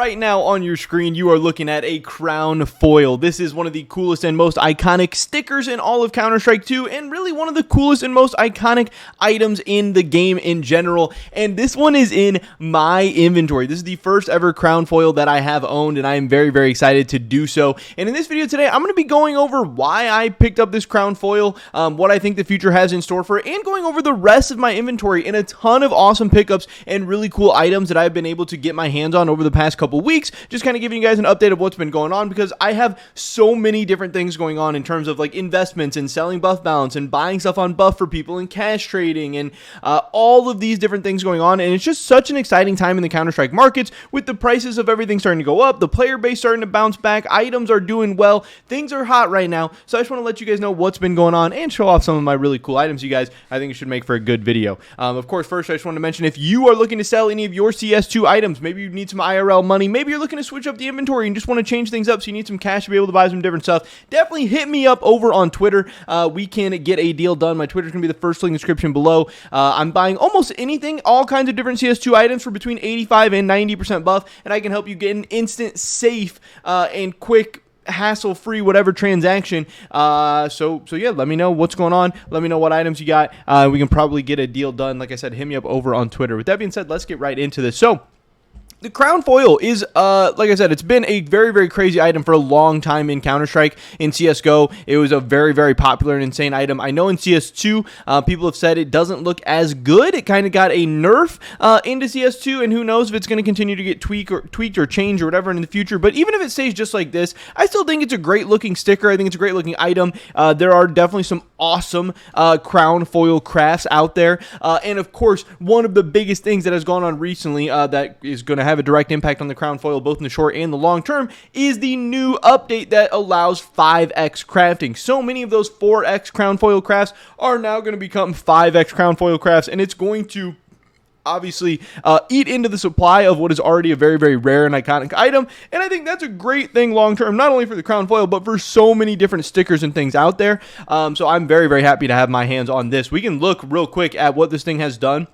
Right now on your screen, you are looking at a crown foil. This is one of the coolest and most iconic stickers in all of Counter-Strike 2, and really one of the coolest and most iconic items in the game in general. And this one is in my inventory. This is the first ever crown foil that I have owned, and I am very, very excited to do so. And in this video today, I'm going to be going over why I picked up this crown foil, what I think the future has in store for it, and going over the rest of my inventory and a ton of awesome pickups and really cool items that I've been able to get my hands on over the past couple weeks. Just kind of giving you guys an update of what's been going on, because I have so many different things going on in terms of like investments and selling buff balance and buying stuff on buff for people and cash trading and all of these different things going on. And it's just such an exciting time in the Counter-Strike markets, with the prices of everything starting to go up, the player base starting to bounce back, items are doing well, things are hot right now. So I just want to let you guys know what's been going on and show off some of my really cool items, you guys. I think it should make for a good video. Of course, first I just want to mention, if you are looking to sell any of your CS2 items, maybe you need some IRL money, maybe you're looking to switch up the inventory and just want to change things up, so you need some cash to be able to buy some different stuff, definitely hit me up over on Twitter. We can get a deal done. My Twitter's going to be the first link in the description below. I'm buying almost anything, all kinds of different CS2 items for between 85 and 90% buff, and I can help you get an instant, safe, and quick, hassle-free whatever transaction. So yeah, let me know what's going on. Let me know what items you got. We can probably get a deal done. Like I said, hit me up over on Twitter. With that being said, let's get right into this. So the crown foil is, like I said, it's been a very, very crazy item for a long time in Counter-Strike. In CSGO, it was a very, very popular and insane item. I know in CS2, people have said it doesn't look as good. It kind of got a nerf into CS2, and who knows if it's going to continue to get tweaked or changed or whatever in the future. But even if it stays just like this, I still think it's a great-looking sticker. I think it's a great-looking item. There are definitely some awesome crown foil crafts out there. And, of course, one of the biggest things that has gone on recently that is going to have a direct impact on the crown foil both in the short and the long term is the new update that allows 5x crafting. So many of those 4x crown foil crafts are now going to become 5x crown foil crafts, and it's going to obviously eat into the supply of what is already a very, very rare and iconic item. And I think that's a great thing long term, not only for the crown foil, but for so many different stickers and things out there. So I'm very, very happy to have my hands on this. We can look real quick at what this thing has done.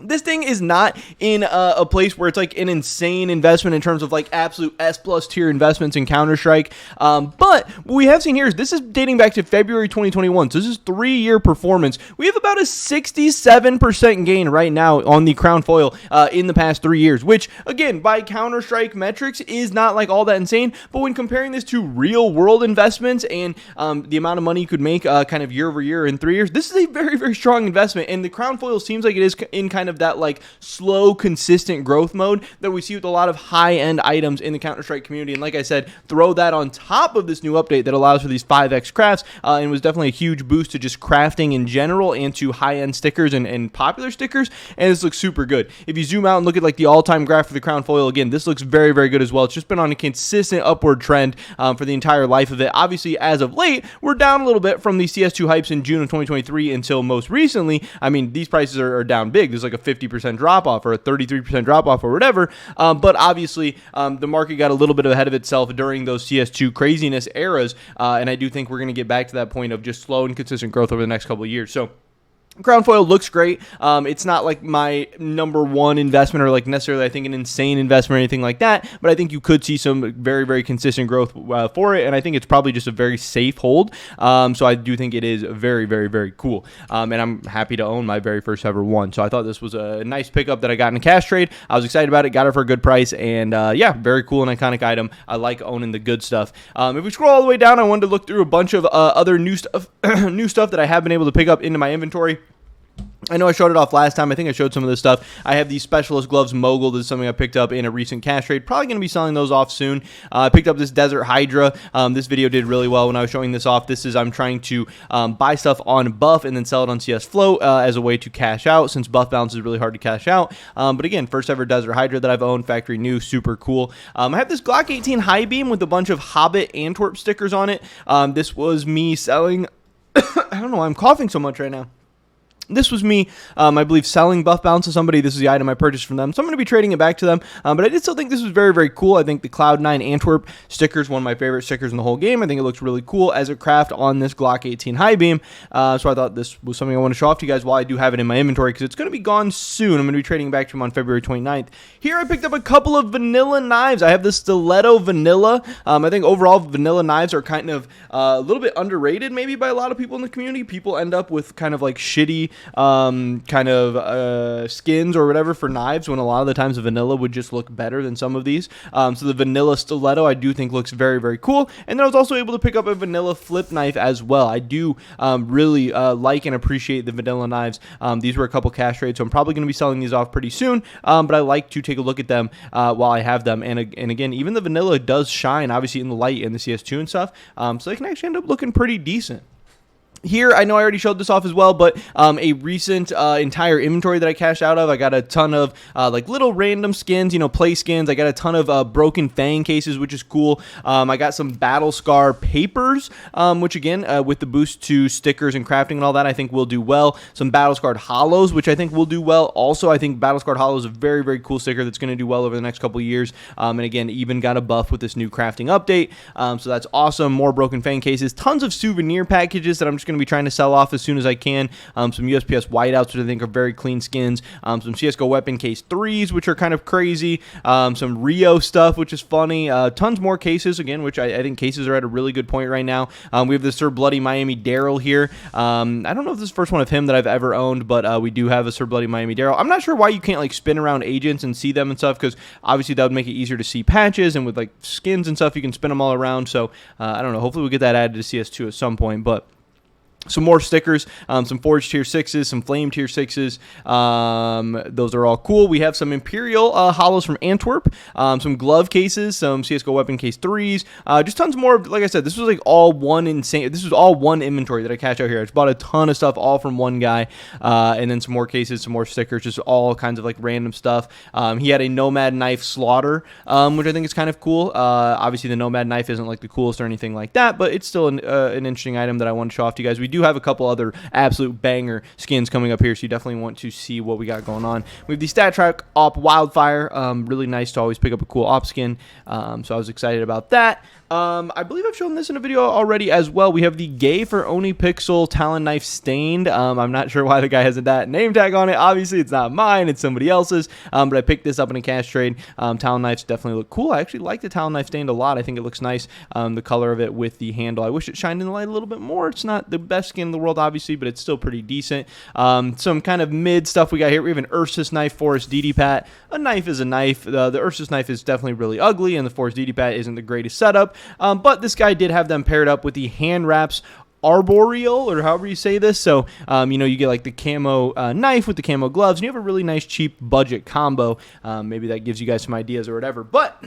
This thing is not in a place where it's like an insane investment in terms of like absolute S+ tier investments in Counter-Strike. But what we have seen here is this is dating back to February 2021. So this is 3-year performance. We have about a 67% gain right now on the crown foil in the past 3 years, which again, by Counter-Strike metrics is not like all that insane. But when comparing this to real world investments and the amount of money you could make kind of year over year in 3 years, this is a very, very strong investment. And the crown foil seems like it is in kind of that like slow, consistent growth mode that we see with a lot of high-end items in the Counter-Strike community. And like I said, throw that on top of this new update that allows for these 5x crafts, and was definitely a huge boost to just crafting in general and to high-end stickers and popular stickers. And this looks super good. If you zoom out and look at like the all-time graph for the crown foil, again, this looks very, very good as well. It's just been on a consistent upward trend for the entire life of it. Obviously, as of late, we're down a little bit from the CS2 hypes in June of 2023 until most recently. I mean, these prices are down big. There's like a 50% drop off or a 33% drop off or whatever. But obviously, the market got a little bit ahead of itself during those CS2 craziness eras. And I do think we're going to get back to that point of just slow and consistent growth over the next couple of years. So crown foil looks great. It's not like my number one investment or like necessarily I think an insane investment or anything like that, but I think you could see some very, very consistent growth for it, and I think it's probably just a very safe hold. So I do think it is very, very, very cool, and I'm happy to own my very first ever one. So I thought this was a nice pickup that I got in a cash trade. I was excited about it, got it for a good price, and yeah, very cool and iconic item. I like owning the good stuff. If we scroll all the way down, I wanted to look through a bunch of other new stuff that I have been able to pick up into my inventory. I know I showed it off last time. I think I showed some of this stuff. I have these Specialist Gloves Mogul. This is something I picked up in a recent cash trade. Probably going to be selling those off soon. I picked up this Desert Hydra. This video did really well when I was showing this off. This is I'm trying to buy stuff on buff and then sell it on CS Float as a way to cash out, since buff balance is really hard to cash out. But again, first ever Desert Hydra that I've owned, factory new, super cool. I have this Glock 18 High Beam with a bunch of Hobbit Antwerp stickers on it. This was me selling. I don't know why I'm coughing so much right now. This was me, I believe, selling buff bounce to somebody. This is the item I purchased from them, so I'm going to be trading it back to them. But I did still think this was very, very cool. I think the Cloud9 Antwerp sticker is one of my favorite stickers in the whole game. I think it looks really cool as a craft on this Glock 18 high beam. So I thought this was something I want to show off to you guys while I do have it in my inventory, because it's going to be gone soon. I'm going to be trading back to him on February 29th. Here I picked up a couple of vanilla knives. I have the Stiletto Vanilla. I think overall vanilla knives are kind of a little bit underrated maybe by a lot of people in the community. People end up with kind of like shitty skins or whatever for knives, when a lot of the times the vanilla would just look better than some of these. So the vanilla stiletto I do think looks very, very cool. And then I was also able to pick up a vanilla flip knife as well. I do really like and appreciate the vanilla knives. These were a couple cash trades, so I'm probably going to be selling these off pretty soon, but I like to take a look at them while I have them. And again, even the vanilla does shine obviously in the light in the CS2 and stuff, so they can actually end up looking pretty decent. Here, I know I already showed this off as well, but a recent entire inventory that I cashed out of. I got a ton of like little random skins, play skins. I got a ton of broken fang cases, which is cool. I got some battle scar papers, which again, with the boost to stickers and crafting and all that, I think will do well. Some battle scarred hollows, which I think will do well. Also, I think battle scarred hollow is a very, very cool sticker that's going to do well over the next couple of years. And again, even got a buff with this new crafting update. So that's awesome. More broken fang cases, tons of souvenir packages that I'm just going to be trying to sell off as soon as I can. Some USPS whiteouts, which I think are very clean skins. Some CSGO weapon case 3s, which are kind of crazy. Some Rio stuff, which is funny. Tons more cases, again, which I think cases are at a really good point right now. We have the Sir Bloody Miami Daryl here. I don't know if this is the first one of him that I've ever owned, but we do have a Sir Bloody Miami Daryl. I'm not sure why you can't like spin around agents and see them and stuff, because obviously that would make it easier to see patches, and with like skins and stuff, you can spin them all around. So I don't know. Hopefully we'll get that added to CS2 at some point, but some more stickers, some Forge Tier 6s, some Flame Tier 6s. Those are all cool. We have some Imperial hollows from Antwerp, some glove cases, some CSGO weapon case 3s, just tons more. Like I said, this was like all one insane. This was all one inventory that I cashed out here. I just bought a ton of stuff all from one guy, and then some more cases, some more stickers, just all kinds of like random stuff. He had a Nomad Knife Slaughter, which I think is kind of cool. Obviously, the Nomad Knife isn't like the coolest or anything like that, but it's still an interesting item that I want to show off to you guys. We do have a couple other absolute banger skins coming up here, so you definitely want to see what we got going on. We have the Stat Track Op Wildfire. Really nice to always pick up a cool op skin, so I was excited about that. I believe I've shown this in a video already as well. We have the Gay for Onipixel Talon Knife Stained. I'm not sure why the guy has that name tag on it. Obviously, it's not mine. It's somebody else's, but I picked this up in a cash trade. Talon Knives definitely look cool. I actually like the Talon Knife Stained a lot. I think it looks nice, the color of it with the handle. I wish it shined in the light a little bit more. It's not the best skin in the world, obviously, but it's still pretty decent. Some kind of mid stuff we got here. We have an Ursus Knife Forest DD Pat. A knife is a knife. The Ursus Knife is definitely really ugly, and the Forest DD Pat isn't the greatest setup. But this guy did have them paired up with the Hand Wraps Arboreal, or however you say this. So, you get like the camo knife with the camo gloves, and you have a really nice cheap budget combo. Maybe that gives you guys some ideas or whatever. But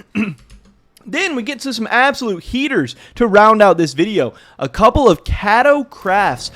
then we get to some absolute heaters to round out this video. A couple of Cato crafts.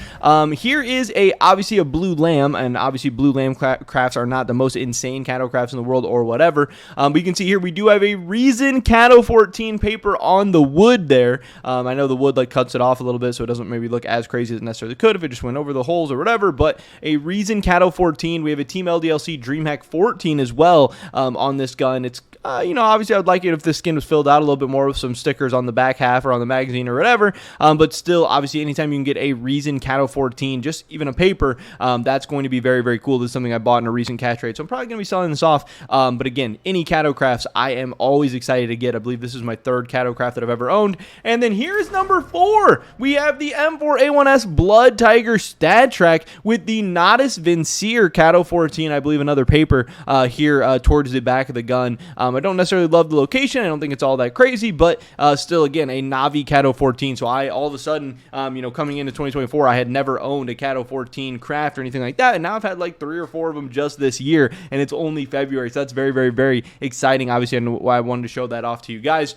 Here is obviously a blue lamb, and obviously blue lamb crafts are not the most insane Cato crafts in the world or whatever. But you can see here we do have a Reason Cato 14 paper on the wood there. I know the wood like cuts it off a little bit, so it doesn't maybe look as crazy as it necessarily could if it just went over the holes or whatever. But a Reason Cato 14. We have a Team LDLC DreamHack 14 as well on this gun. It's obviously I would like it if the skin was filled out a little bit more with some stickers on the back half or on the magazine or whatever, but still, obviously, anytime you can get a Reason Cato 14, just even a paper, that's going to be very, very cool. This is something I bought in a recent cash trade, so I'm probably going to be selling this off, but again, any Cato crafts, I am always excited to get. I believe this is my third Cato craft that I've ever owned, and then here's number 4. We have the M4A1S Blood Tiger Stat Track with the Nodus Vincier Cato 14, I believe another paper here towards the back of the gun. I don't necessarily love the location. I don't think it's all that crazy, but still, again, a Navi Cato 14. So I, all of a sudden, coming into 2024, I had never owned a Cato 14 craft or anything like that, and now I've had like 3 or 4 of them just this year, and it's only February, so that's very, very, very exciting, obviously, and why I wanted to show that off to you guys.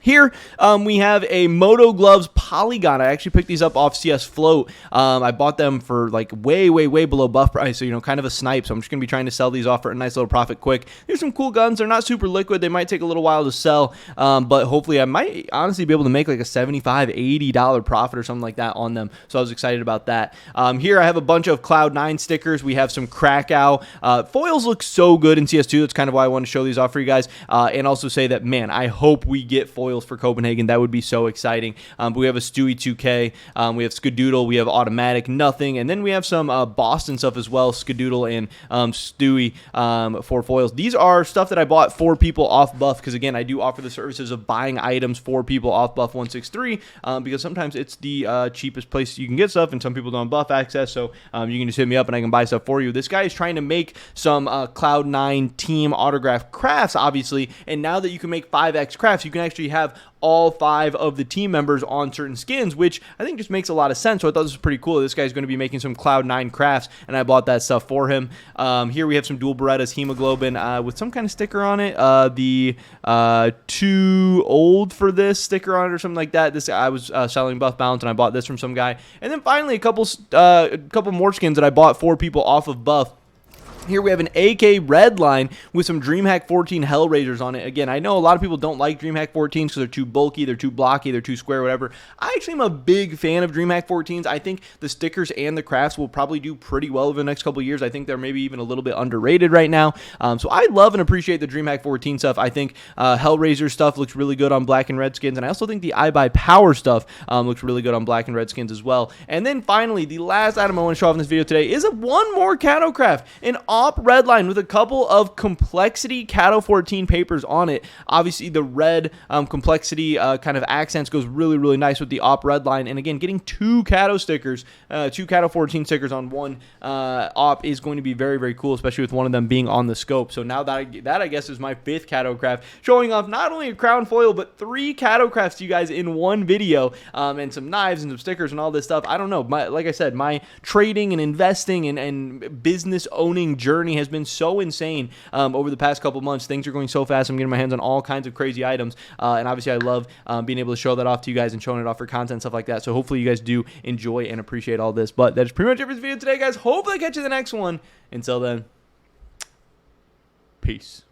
Here, we have a Moto Gloves Polygon. I actually picked these up off CS Float. I bought them for like way below buff price, so, you know, kind of a snipe. So I'm just going to be trying to sell these off for a nice little profit quick. Here's some cool guns. They're not super liquid. They might take a little while to sell, but hopefully I might honestly be able to make like a $75, $80 profit or something like that on them. So I was excited about that. Here I have a bunch of Cloud9 stickers. We have some Krakow. Foils look so good in CS2. That's kind of why I want to show these off for you guys, and also say that, man, I hope we get foils for Copenhagen. That would be so exciting. But we have a Stewie 2K, we have Skadoodle, we have Automatic, nothing, and then we have some Boston stuff as well, Skadoodle and Stewie for foils. These are stuff that I bought for people off buff, because again, I do offer the services of buying items for people off buff 163, because sometimes it's the cheapest place you can get stuff, and some people don't have buff access, so you can just hit me up and I can buy stuff for you. This guy is trying to make some Cloud9 team autograph crafts, obviously, and now that you can make 5x crafts, you can actually have all 5 of the team members on certain skins, which I think just makes a lot of sense. So I thought this was pretty cool. This guy's going to be making some Cloud9 crafts, and I bought that stuff for him. Here we have some dual Berettas hemoglobin with some kind of sticker on it. The too old for this sticker on it or something like that. This I was selling buff balance, and I bought this from some guy. And then finally a couple more skins that I bought for people off of buff. Here we have an AK Redline with some DreamHack 14 Hellraisers on it. Again, I know a lot of people don't like DreamHack 14s because they're too bulky, they're too blocky, they're too square, whatever. I actually am a big fan of DreamHack 14s. I think the stickers and the crafts will probably do pretty well over the next couple of years. I think they're maybe even a little bit underrated right now. So I love and appreciate the DreamHack 14 stuff. I think Hellraiser stuff looks really good on black and red skins, and I also think the iBuyPower stuff looks really good on black and red skins as well. And then finally, the last item I want to show off in this video today is one more Cato craft, an Op Redline with a couple of Complexity Cato 14 papers on it. Obviously, the red Complexity kind of accents goes really nice with the Op Redline. And again, getting 2 Cato stickers, 2 Cato 14 stickers on one Op is going to be very cool, especially with one of them being on the scope. So now that I guess is my 5th Cato craft, showing off not only a crown foil, but 3 Cato crafts to you guys in one video, and some knives and some stickers and all this stuff. I don't know. Like I said, my trading and investing and business owning journey has been so insane over the past couple months. Things are going so fast. I'm getting my hands on all kinds of crazy items, and obviously I love being able to show that off to you guys and showing it off for content, stuff like that. So hopefully you guys do enjoy and appreciate all this. But that is pretty much it for this video today, guys. Hopefully I catch you in the next one. Until then, peace.